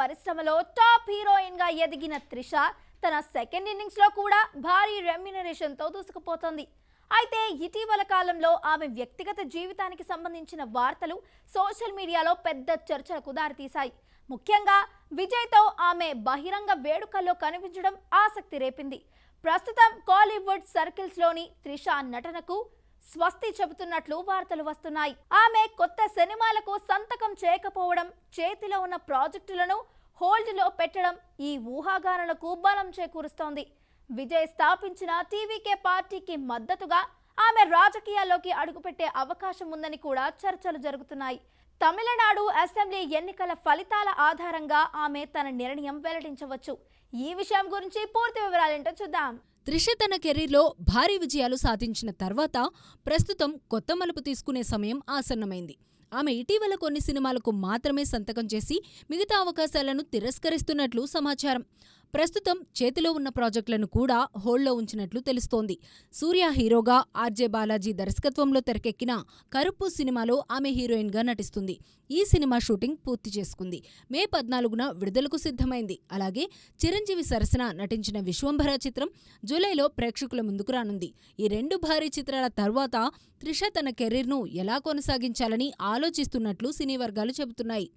పరిశ్రమలో top heroine గా ఎదిగిన త్రిష తన సెకండ్ ఇన్నింగ్స్ లో కూడా భారీ రెమ్యునరేషన్ తో దూసుకుపోతోంది. అయితే ఇటీవల కాలంలో ఆమె వ్యక్తిగత జీవితానికి సంబంధించిన వార్తలు సోషల్ మీడియాలో పెద్ద చర్చలకు దారితీశాయి. ముఖ్యంగా విజయ్తో ఆమె బహిరంగ వేడుకల్లో కనిపించడం ఆసక్తి రేపింది. ప్రస్తుతం కాలీవుడ్ సర్కిల్స్ లోని త్రిష నటనకు స్వస్తి చెబుతున్నట్లు వార్తలు వస్తున్నాయి. ఆమె కొత్త సినిమాలకు సంతకం చేయకపోవడం, చేతిలో ఉన్న ప్రాజెక్టులను హోల్డ్ లో పెట్టడం ఈ ఊహాగానాలకు బలం చేకూరుస్తోంది. విజయ్ స్థాపించిన టీవీకే పార్టీకి మద్దతుగా ఆమె రాజకీయాల్లోకి అడుగుపెట్టే అవకాశం ఉందని కూడా చర్చలు జరుగుతున్నాయి. తమిళనాడు అసెంబ్లీ ఎన్నికల ఫలితాల ఆధారంగా ఆమె తన నిర్ణయం వెల్లడించవచ్చు. ఈ విషయం గురించి పూర్తి వివరాలేంటో చూద్దాం. త్రిష తన కెరీర్లో భారీ విజయాలు సాధించిన తర్వాత ప్రస్తుతం కొత్త మలుపు తీసుకునే సమయం ఆసన్నమైంది. ఆమె ఇటీవల కొన్ని సినిమాలకు మాత్రమే సంతకం చేసి మిగతా అవకాశాలను తిరస్కరిస్తున్నట్లు సమాచారం. ప్రస్తుతం చేతిలో ఉన్న ప్రాజెక్టులను కూడా హోల్డ్లో ఉంచినట్లు తెలుస్తోంది. సూర్య హీరోగా, ఆర్జే బాలాజీ దర్శకత్వంలో తెరకెక్కిన కరుప్పు సినిమాలో ఆమె హీరోయిన్గా నటిస్తుంది. ఈ సినిమా షూటింగ్ పూర్తి చేసుకుంది. మే 14న విడుదలకు సిద్ధమైంది. అలాగే చిరంజీవి సరసన నటించిన విశ్వంభర చిత్రం జూలైలో ప్రేక్షకుల ముందుకు రానుంది. ఈ రెండు భారీ చిత్రాల తర్వాత త్రిష తన కెరీర్ను ఎలా కొనసాగించాలని ఆలోచిస్తున్నట్లు సినీ వర్గాలు చెబుతున్నాయి.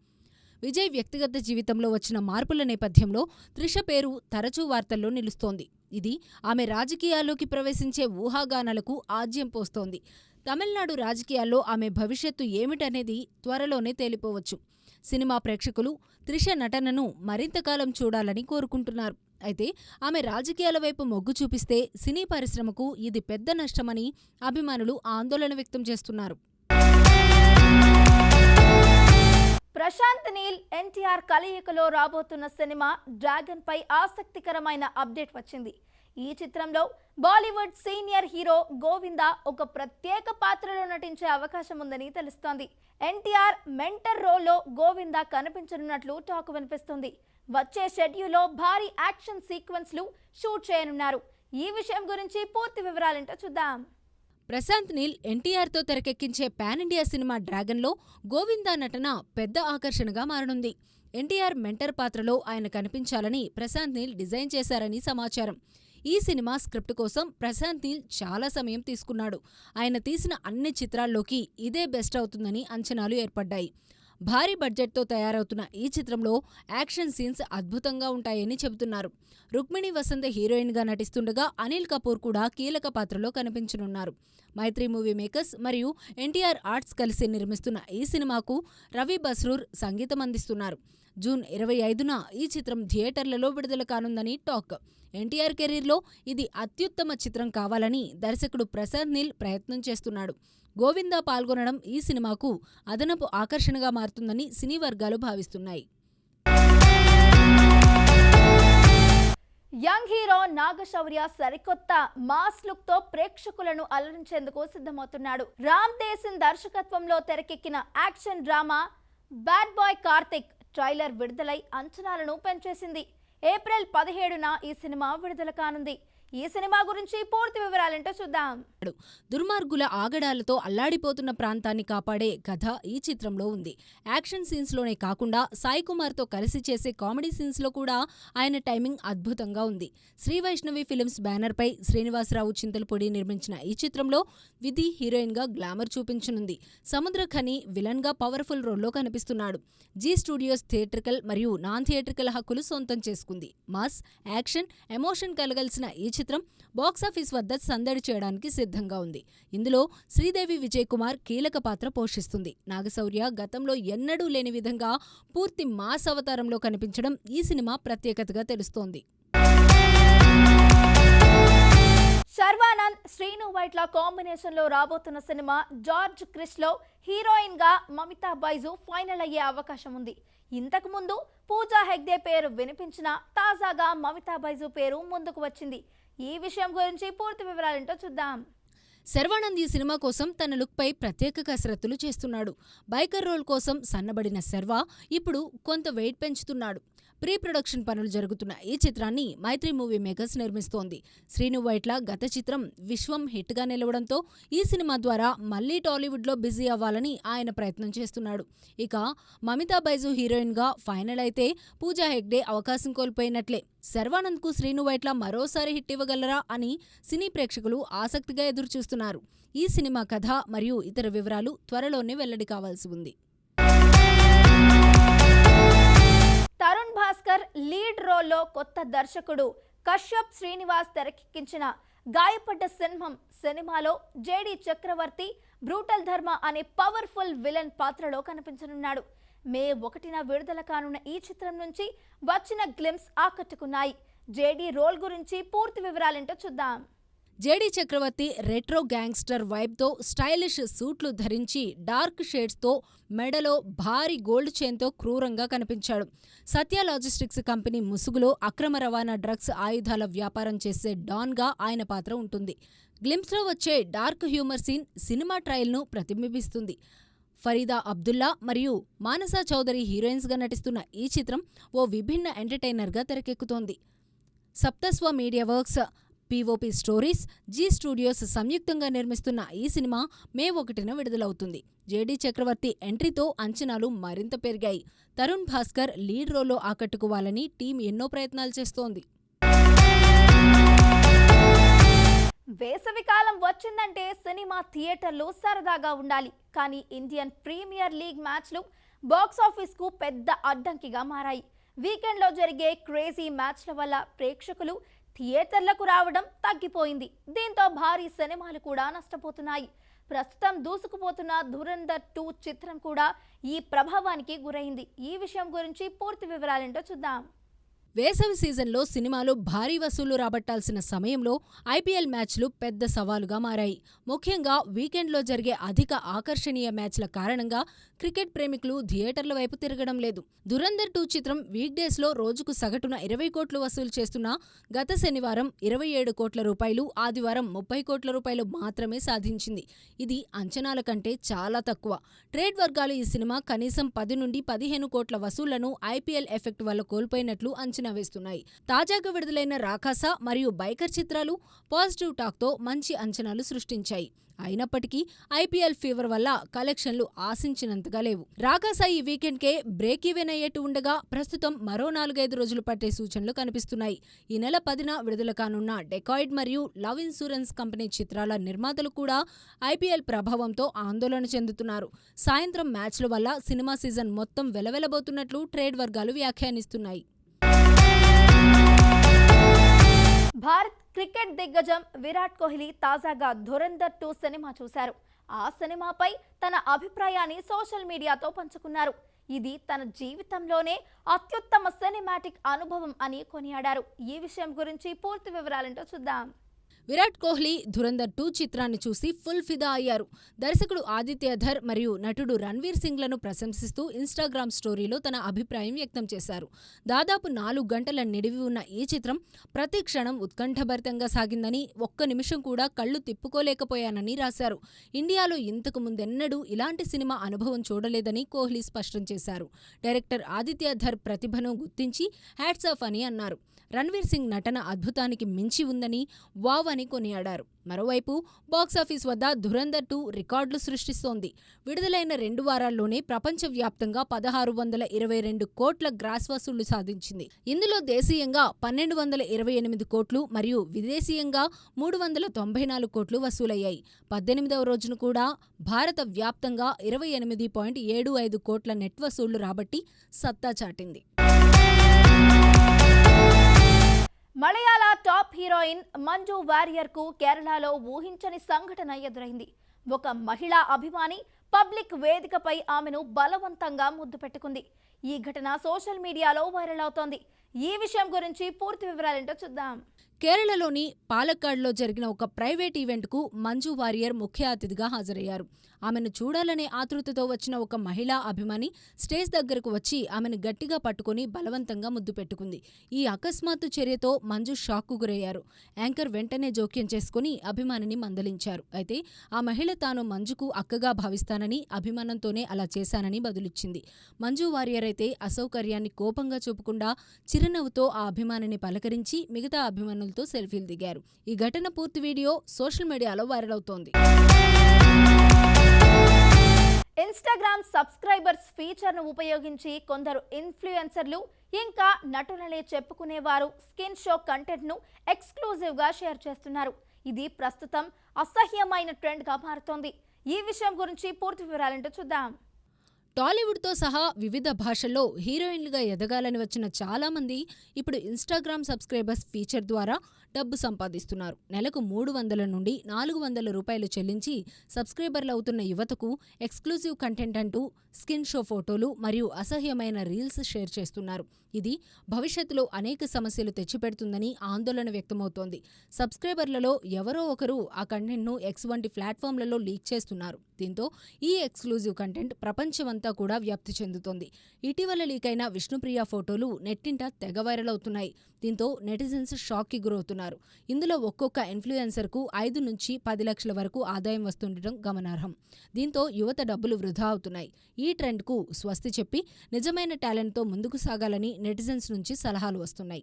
విజయ్ వ్యక్తిగత జీవితంలో వచ్చిన మార్పుల నేపథ్యంలో త్రిష పేరు తరచూ వార్తల్లో నిలుస్తోంది. ఇది ఆమె రాజకీయాల్లోకి ప్రవేశించే ఊహాగానాలకు ఆజ్యం పోస్తోంది. తమిళనాడు రాజకీయాల్లో ఆమె భవిష్యత్తు ఏమిటనేది త్వరలోనే తేలిపోవచ్చు. సినిమా ప్రేక్షకులు త్రిష నటనను మరింతకాలం చూడాలని కోరుకుంటున్నారు. అయితే ఆమె రాజకీయాల వైపు మొగ్గు చూపిస్తే సినీ పరిశ్రమకు ఇది పెద్ద నష్టమని అభిమానులు ఆందోళన వ్యక్తం చేస్తున్నారు. ప్రశాంత్ నీల్ ఎన్టీఆర్ కలయికలో రాబోతున్న సినిమా డ్రాగన్ పై ఆసక్తికరమైన అప్డేట్ వచ్చింది. ఈ చిత్రంలో బాలీవుడ్ సీనియర్ హీరో గోవిందా ఒక ప్రత్యేక పాత్రలో నటించే అవకాశం ఉందని తెలుస్తోంది. ఎన్టీఆర్ మెంటర్ రోల్లో గోవిందా కనిపించనున్నట్లు టాక్ వినిపిస్తుంది. వచ్చే షెడ్యూల్లో భారీ యాక్షన్ సీక్వెన్స్లు షూట్ చేయనున్నారు. ఈ విషయం గురించి పూర్తి వివరాలేంటో చూద్దాం. ప్రశాంత్ నీల్ ఎన్టీఆర్తో తెరకెక్కించే పాన్ ఇండియా సినిమా డ్రాగన్లో గోవిందా నటన పెద్ద ఆకర్షణగా మారనుంది. ఎన్టీఆర్ మెంటర్ పాత్రలో ఆయన కనిపించాలని ప్రశాంత్ నీల్ డిజైన్ చేశారని సమాచారం. ఈ సినిమా స్క్రిప్ట్ కోసం ప్రశాంత్ నీల్ చాలా సమయం తీసుకున్నాడు. ఆయన తీసిన అన్ని చిత్రాల్లోకి ఇదే బెస్ట్ అవుతుందని అంచనాలు ఏర్పడ్డాయి. భారీ బడ్జెట్తో తయారవుతున్న ఈ చిత్రంలో యాక్షన్ సీన్స్ అద్భుతంగా ఉంటాయని చెబుతున్నారు. రుక్మిణి వసంత హీరోయిన్గా నటిస్తుండగా అనిల్ కపూర్ కూడా కీలక పాత్రలో కనిపించనున్నారు. మైత్రి మూవీ మేకర్స్ మరియు ఎన్టీఆర్ ఆర్ట్స్ కలిసి నిర్మిస్తున్న ఈ సినిమాకు రవి బస్రూర్ సంగీతం అందిస్తున్నారు. జూన్ 25న ఈ చిత్రం థియేటర్లలో విడుదల కానుందని టాక్. ఎన్టీఆర్ కెరీర్లో ఇది అత్యుత్తమ చిత్రం కావాలని దర్శకుడు ప్రశాంత్ నీల్ ప్రయత్నం చేస్తున్నాడు. గోవిందా పాల్గొనడం ఈ సినిమాకు అదనపు ఆకర్షణగా మారుతుందని సినీ వర్గాలు భావిస్తున్నాయి. యంగ్ హీరో నాగశౌర్య సరికొత్త మాస్ లుక్ తో ప్రేక్షకులను అలరించేందుకు సిద్ధమవుతున్నాడు. రామ్ దేశన్ దర్శకత్వంలో తెరకెక్కిన action drama bad boy Karthik trailer విడుదలై అంచనాలను పెంచేసింది. ఏప్రిల్ 17న ఈ సినిమా విడుదల కానుంది. ఈ సినిమా గురించి పూర్తి వివరాలేంటో చూద్దాం. దుర్మార్గుల ఆగడాలతో అల్లాడిపోతున్న ప్రాంతాన్ని కాపాడే కథ ఈ చిత్రంలో ఉంది. యాక్షన్ సీన్స్లోనే కాకుండా సాయి కుమార్తో కలిసి చేసే కామెడీ సీన్స్లో కూడా ఆయన టైమింగ్ అద్భుతంగా ఉంది. శ్రీ వైష్ణవి ఫిల్మ్స్ బ్యానర్పై శ్రీనివాసరావు చింతలపూడి నిర్మించిన ఈ చిత్రంలో విధి హీరోయిన్గా గ్లామర్ చూపించనుంది. సముద్ర ఖని విలన్గా పవర్ఫుల్ రోల్లో కనిపిస్తున్నాడు. జీ స్టూడియోస్ థియేట్రికల్ మరియు నాన్ థియేట్రికల్ హక్కులు సొంతం చేసుకుంది. మాస్, యాక్షన్, ఎమోషన్ కలగలిసిన ఈ చిత్రం బాక్సాఫీస్ వద్ద సందడి చేయడానికి సిద్ధంగా ఉంది. ఇందులో శ్రీదేవి విజయ్ కుమార్ కీలక పాత్ర పోషిస్తుంది. నాగశౌర్య గతంలో ఎన్నడూ లేని విధంగా పూర్తి మాస్ అవతారంలో కనిపించడం ఈ సినిమా ప్రత్యేకతగా తెలుస్తోంది. శర్వానంద్, శ్రీను వైట్ల కాంబినేషన్ లో రాబోతున్న సినిమా జార్జ్ క్రిష్ లో హీరోయిన్ గా మమితా బైజు ఫైనల్ అయ్యే అవకాశం ఉంది. ఇంతకు ముందు పూజా హెగ్డే పేరు వినిపించినా తాజాగా మమితా బైజు పేరు ముందుకు వచ్చింది. ఈ విషయం గురించి పూర్తి వివరాలేంటో చూద్దాం. శర్వానంద్ ఈ సినిమా కోసం తన లుక్పై ప్రత్యేక కసరత్తులు చేస్తున్నాడు. బైకర్ రోల్ కోసం సన్నబడిన శర్వా ఇప్పుడు కొంత వెయిట్ పెంచుతున్నాడు. ప్రీ ప్రొడక్షన్ పనులు జరుగుతున్న ఈ చిత్రాన్ని మైత్రి మూవీ మేకర్స్ నిర్మిస్తోంది. శ్రీను వైట్ల గత చిత్రం విశ్వం హిట్ గా నిలవడంతో ఈ సినిమా ద్వారా మళ్లీ టాలీవుడ్ లో బిజీ అవ్వాలని ఆయన ప్రయత్నం చేస్తున్నాడు. ఇక మమితా బైజు హీరోయిన్ గా ఫైనల్ అయితే పూజా హెగ్డే అవకాశం కోల్పోయినట్లే. శర్వానంద్ కు శ్రీను వైట్ల మరోసారి హిట్ ఇవ్వగలరా అని సినీ ప్రేక్షకులు ఆసక్తిగా ఎదురుచూస్తున్నారు. ఈ సినిమా కథ మరియు ఇతర వివరాలు త్వరలోనే వెల్లడి కావాల్సి ఉంది. తరుణ్ భాస్కర్ లీడ్ రోల్లో కొత్త దర్శకుడు కశ్యప్ శ్రీనివాస్ తెరకెక్కించిన గాయపడ్డ సింహం సినిమాలో జేడి చక్రవర్తి బ్రూటల్ ధర్మ అనే పవర్ఫుల్ విలన్ పాత్రలో కనిపించనున్నాడు. మే 1న విడుదల కానున్న ఈ చిత్రం నుంచి వచ్చిన గ్లిమ్స్ ఆకట్టుకున్నాయి. జేడి రోల్ గురించి పూర్తి వివరాలేంటో చూద్దాం. జేడి చక్రవర్తి రెట్రో గ్యాంగ్స్టర్ వైబ్తో స్టైలిష్ సూట్లు ధరించి డార్క్ షేడ్స్తో మెడలో భారీ గోల్డ్ చైన్తో క్రూరంగా కనిపించాడు. సత్య లాజిస్టిక్స్ కంపెనీ ముసుగులో అక్రమ రవాణా డ్రగ్స్ ఆయుధాల వ్యాపారం చేసే డాన్గా ఆయన పాత్ర ఉంటుంది. గ్లిమ్స్లో వచ్చే డార్క్ హ్యూమర్ సీన్ సినిమా ట్రయల్ను ప్రతిబింబిస్తుంది. ఫరీదా అబ్దుల్లా మరియు మానసా చౌదరి హీరోయిన్స్గా నటిస్తున్న ఈ చిత్రం ఓ విభిన్న ఎంటర్టైనర్గా తెరకెక్కుతోంది. Saptaswa media works, POP stories, Zee studios సంయుక్తంగా నిర్మిస్తున్న ఈ సినిమా మే 1న విడుదలవుతుంది. జేడి చక్రవర్తి ఎంట్రీతో అంచనాలు మరింత పెరిగాయి. తరుణ్ భాస్కర్ లీడ్ రోల్లో ఆకట్టుకోవాలని టీం ఎన్నో ప్రయత్నాలు చేస్తోంది. వేసవికాలం వచ్చిందంటే సినిమా థియేటర్లు సరదాగా ఉండాలి. కానీ ఇండియన్ ప్రీమియర్ లీగ్ మ్యాచ్లు బాక్సాఫీస్ కు పెద్ద అడ్డంకిగా మారాయి. వీకెండ్లో జరిగే క్రేజీ మ్యాచ్ల వల్ల ప్రేక్షకులు థియేటర్లకు రావడం తగ్గిపోయింది. దీంతో భారీ సినిమాలు కూడా నష్టపోతున్నాయి. ప్రస్తుతం దూసుకుపోతున్న ధురంధర్ 2 చిత్రం కూడా ఈ ప్రభావానికి గురైంది. ఈ విషయం గురించి పూర్తి వివరాలేంటో చూద్దాం. వేసవి సీజన్లో సినిమాలు భారీ వసూళ్లు రాబట్టాల్సిన సమయంలో ఐపీఎల్ మ్యాచ్లు పెద్ద సవాలుగా మారాయి. ముఖ్యంగా వీకెండ్లో జరిగే అధిక ఆకర్షణీయ మ్యాచ్ల కారణంగా క్రికెట్ ప్రేమికులు థియేటర్ల వైపు తిరగడం లేదు. ధురంధర్ 2 చిత్రం వీక్డేస్లో రోజుకు సగటున 20 కోట్లు వసూలు చేస్తున్నా గత శనివారం 27 కోట్ల రూపాయలు, ఆదివారం 30 కోట్ల రూపాయలు మాత్రమే సాధించింది. ఇది అంచనాల కంటే చాలా తక్కువ. ట్రేడ్ వర్గాలు ఈ సినిమా కనీసం 10 నుండి 15 కోట్ల వసూళ్లను ఐపీఎల్ ఎఫెక్ట్ వల్ల కోల్పోయినట్లు అంచనా వేస్తున్నాయి. తాజాగా విడుదలైన రాకాస మరియు బైకర్ చిత్రాలు పాజిటివ్ టాక్తో మంచి అంచనాలు సృష్టించాయి. అయినప్పటికీ ఐపీఎల్ ఫీవర్ వల్ల కలెక్షన్లు ఆశించినంతగా లేవు. రాకాస ఈ వీకెండ్కే బ్రేక్ ఈవెన్ అయ్యేట్టు ఉండగా ప్రస్తుతం మరో 4-5 రోజులు పట్టే సూచనలు కనిపిస్తున్నాయి. ఈ నెల 10న విడుదల కానున్న డెకాయిడ్ మరియు లవ్ ఇన్సూరెన్స్ కంపెనీ చిత్రాల నిర్మాతలు కూడా ఐపీఎల్ ప్రభావంతో ఆందోళన చెందుతున్నారు. సాయంత్రం మ్యాచ్ల వల్ల సినిమా సీజన్ మొత్తం వెలవెలబోతున్నట్లు ట్రేడ్ వర్గాలు వ్యాఖ్యానిస్తున్నాయి. భారత్ క్రికెట్ దిగ్గజం విరాట్ కోహ్లీ తాజాగా ధురంధర్ 2 సినిమా చూశారు. ఆ సినిమాపై తన అభిప్రాయాన్ని సోషల్ మీడియాతో పంచుకున్నారు. ఇది తన జీవితంలోనే అత్యుత్తమ సినిమాటిక్ అనుభవం అని కొనియాడారు. ఈ విషయం గురించి పూర్తి వివరాలేంటో చూద్దాం. విరాట్ కోహ్లీ ధురంధర్ 2 చిత్రాన్ని చూసి ఫుల్ ఫిదా అయ్యారు. దర్శకుడు ఆదిత్య ధర్ మరియు నటుడు రణ్వీర్ సింగ్లను ప్రశంసిస్తూ ఇన్స్టాగ్రామ్ స్టోరీలో తన అభిప్రాయం వ్యక్తం చేశారు. దాదాపు 4 గంటల నిడివి ఉన్న ఈ చిత్రం ప్రతి క్షణం ఉత్కంఠభరితంగా సాగిందని, ఒక్క నిమిషం కూడా కళ్ళు తిప్పుకోలేకపోయానని రాశారు. ఇండియాలో ఇంతకు ముందెన్నడూ ఇలాంటి సినిమా అనుభవం చూడలేదని కోహ్లీ స్పష్టం చేశారు. డైరెక్టర్ ఆదిత్య ధర్ ప్రతిభను గుర్తించి హ్యాట్స్ ఆఫ్ అని అన్నారు. రణ్వీర్ సింగ్ నటన అద్భుతానికి మించి ఉందని వావ్ అని కొనియాడారు. మరోవైపు బాక్సాఫీస్ వద్ద ధురంధర్ 2 రికార్డులు సృష్టిస్తోంది. విడుదలైన 2 వారాల్లోనే ప్రపంచవ్యాప్తంగా 1622 కోట్ల గ్రాస్ వసూళ్లు సాధించింది. ఇందులో దేశీయంగా 1228 కోట్లు మరియు విదేశీయంగా 394 కోట్లు వసూలయ్యాయి. 18వ రోజున కూడా భారత వ్యాప్తంగా 28.75 కోట్ల నెట్ వసూళ్లు రాబట్టి సత్తా చాటింది. మలయాళ టాప్ హీరోయిన్ మంజు వారియర్ కు కేరళలో ఊహించని సంఘటన ఎదురైంది. ఒక మహిళా అభిమాని పబ్లిక్ వేదికపై ఆమెను బలవంతంగా ముద్దు పెట్టుకుంది. ఈ ఘటన సోషల్ మీడియాలో వైరల్ అవుతోంది. ఈ విషయం గురించి పూర్తి వివరాలేంటో చూద్దాం. కేరళలోని పాలక్కాడ్లో జరిగిన ఒక ప్రైవేట్ ఈవెంట్కు మంజు వారియర్ ముఖ్య అతిథిగా హాజరయ్యారు. ఆమెను చూడాలనే ఆతృతతో వచ్చిన ఒక మహిళా అభిమాని స్టేజ్ దగ్గరకు వచ్చి ఆమెను గట్టిగా పట్టుకుని బలవంతంగా ముద్దు పెట్టుకుంది. ఈ అకస్మాత్తు చర్యతో మంజు షాక్కు గురయ్యారు. యాంకర్ వెంటనే జోక్యం చేసుకుని అభిమానిని మందలించారు. అయితే ఆ మహిళ తాను మంజుకు అక్కగా భావిస్తానని, అభిమానంతోనే అలా చేశానని బదులిచ్చింది. మంజు వారియర్ అయితే అసౌకర్యాన్ని కోపంగా చూపకుండా చిరునవ్వుతో ఆ అభిమానిని పలకరించి మిగతా అభిమానులతో సెల్ఫీలు దిగారు. ఈ ఘటన పూర్తి వీడియో సోషల్ మీడియాలో వైరల్ అవుతోంది. ఇన్స్టాగ్రామ్ సబ్స్క్రైబర్స్ ఫీచర్ను ఉపయోగించి కొందరు ఇన్ఫ్లుయెన్సర్లు ఇంకా నటులనే చెప్పుకునేవారు స్కిన్ షో కంటెంట్ను ఎక్స్క్లూజివ్గా షేర్ చేస్తున్నారు. ఇది ప్రస్తుతం అసహ్యమైన ట్రెండ్గా మారుతోంది. ఈ విషయం గురించి పూర్తి వివరాలేంటో చూద్దాం. టాలీవుడ్తో సహా వివిధ భాషల్లో హీరోయిన్లుగా ఎదగాలని వచ్చిన చాలామంది ఇప్పుడు ఇన్స్టాగ్రామ్ సబ్స్క్రైబర్స్ ఫీచర్ ద్వారా డబ్బు సంపాదిస్తున్నారు. నెలకు 300 నుండి 400 రూపాయలు చెల్లించి సబ్స్క్రైబర్లు అవుతున్న యువతకు ఎక్స్క్లూజివ్ కంటెంట్ అంటూ స్కిన్ షో ఫోటోలు మరియు అసహ్యమైన రీల్స్ షేర్ చేస్తున్నారు. ఇది భవిష్యత్తులో అనేక సమస్యలు తెచ్చిపెడుతుందని ఆందోళన వ్యక్తమవుతోంది. సబ్స్క్రైబర్లలో ఎవరో ఒకరు ఆ కంటెంట్ను ఎక్స్ వంటి ప్లాట్ఫామ్లలో లీక్ చేస్తున్నారు. దీంతో ఈ ఎక్స్క్లూజివ్ కంటెంట్ ప్రపంచమంతా కూడా వ్యాప్తి చెందుతోంది. ఇటీవల లీక్ అయిన విష్ణుప్రియ ఫోటోలు నెట్టింట తెగ వైరల్ అవుతున్నాయి. దీంతో నెటిజన్స్ షాక్కి గురవుతున్నారు. ఇందులో ఒక్కొక్క ఇన్ఫ్లుయెన్సర్కు 5 నుంచి 10 లక్షల వరకు ఆదాయం వస్తుండటం గమనార్హం. దీంతో యువత డబ్బులు వృధా అవుతున్నాయి. ఈ ట్రెండ్కు స్వస్తి చెప్పి నిజమైన టాలెంట్తో ముందుకు సాగాలని నెటిజన్స్ నుంచి సలహాలు వస్తున్నాయి.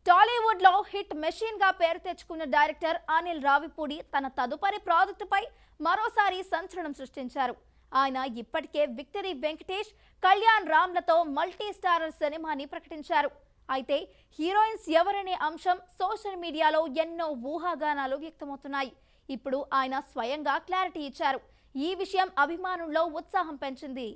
టాలీవుడ్ లో హిట్ మెషిన్ గా పేరు తెచ్చుకున్న డైరెక్టర్ అనిల్ రావిపూడి తన తదుపరి ప్రాజెక్టుపై మరోసారి సంచలనం సృష్టించారు. ఆయన ఇప్పటికే విక్టరీ వెంకటేష్, కళ్యాణ్ రామ్లతో మల్టీ స్టారర్ సినిమాని ప్రకటించారు. అయితే హీరోయిన్స్ ఎవరనే అంశం సోషల్ మీడియాలో ఎన్నో ఊహాగానాలు వ్యక్తమవుతున్నాయి. ఇప్పుడు ఆయన స్వయంగా క్లారిటీ ఇచ్చారు. ఈ విషయం అభిమానుల్లో ఉత్సాహం పెంచింది.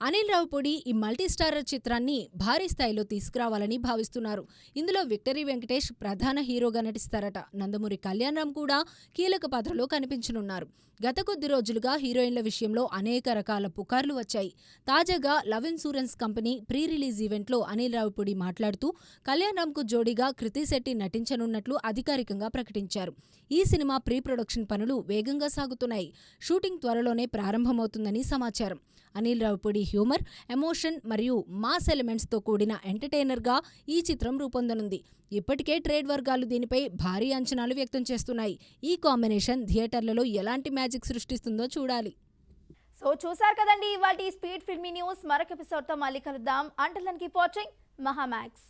అనిల్ రావిపూడి ఈ మల్టీస్టారర్ చిత్రాన్ని భారీ స్థాయిలో తీసుకురావాలని భావిస్తున్నారు. ఇందులో విక్టరీ వెంకటేష్ ప్రధాన హీరోగా నటిస్తారట. నందమూరి కళ్యాణ్ రామ్ కూడా కీలక పాత్రలో కనిపించనున్నారు. గత కొద్ది రోజులుగా హీరోయిన్ల విషయంలో అనేక రకాల పుకార్లు వచ్చాయి. తాజాగా love insurance company pre release ఈవెంట్లో అనిల్ రావిపూడి మాట్లాడుతూ కళ్యాణ్ రామ్కు జోడీగా కృతి శెట్టి నటించనున్నట్లు అధికారికంగా ప్రకటించారు. ఈ సినిమా ప్రీ ప్రొడక్షన్ పనులు వేగంగా సాగుతున్నాయి. షూటింగ్ త్వరలోనే ప్రారంభమవుతుందని సమాచారం. అనిల్ రావిపూడి హ్యూమర్, ఎమోషన్ మరియు మాస్ ఎలిమెంట్స్తో కూడిన ఎంటర్టైనర్గా ఈ చిత్రం రూపొందనుంది. ఇప్పటికే ట్రేడ్ వర్గాలు దీనిపై భారీ అంచనాలు వ్యక్తం చేస్తున్నాయి. ఈ కాంబినేషన్ థియేటర్లలో ఎలాంటి మ్యాజిక్ సృష్టిస్తుందో చూడాలి. సో చూసారు కదండి ఇవాల్టి స్పీడ్ ఫిల్మీ న్యూస్. మరొక ఎపిసోడ్తో మళ్ళీ కలుద్దాం. Until then keep watching Mahaa Max.